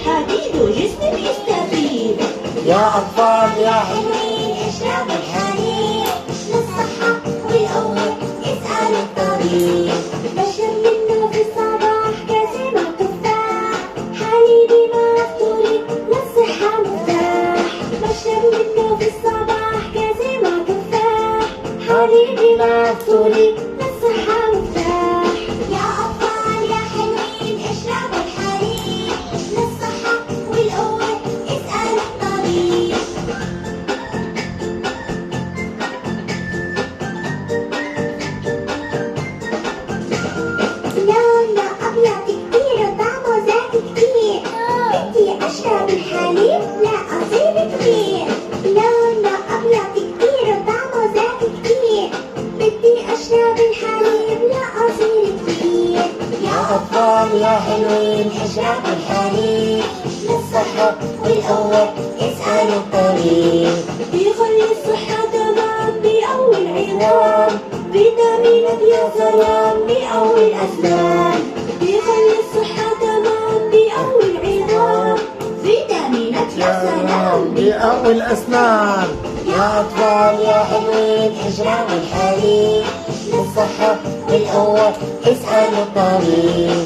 حديد وجسم بيستفيد. يا أطفال يا حلوين اشربوا الحليب للصحة والقوة، اسألوا الطبيب. بشرب منه في الصباح كاسة مع تفاح، حليبي مع فطوري للصحة مفتاح. بشرب منه في الصباح كاسة مع تفاح، حليبي مع فطوري للصحة مفتاح. يا أطفال يا حلوين اشربوا الحليب للصحة والقوة، اسألوا الطبيب. لونه أبيض كتير وطعمه زاكي كتير، بدي أشرب الحليب لا أصير كبير. لونه أبيض كتير وطعمه زاكي كتير، بدي أشرب الحليب لا أصير كبير. يا أطفال يا حلوين اشربوا الحليب للصحة والقوة، اسألوا الطبيب. بيخلي الصحة تمام، بيقوي العظام، فيتامينات يا سلام، بيقوي الأسنان. بيخلي الصحة تمام، بيقوي العظام، فيتامينات يا سلام، بيقوي الأسنان. يا أطفال يا حلوين اشربوا الحليب للصحة والقوة، اسألوا الطبيب.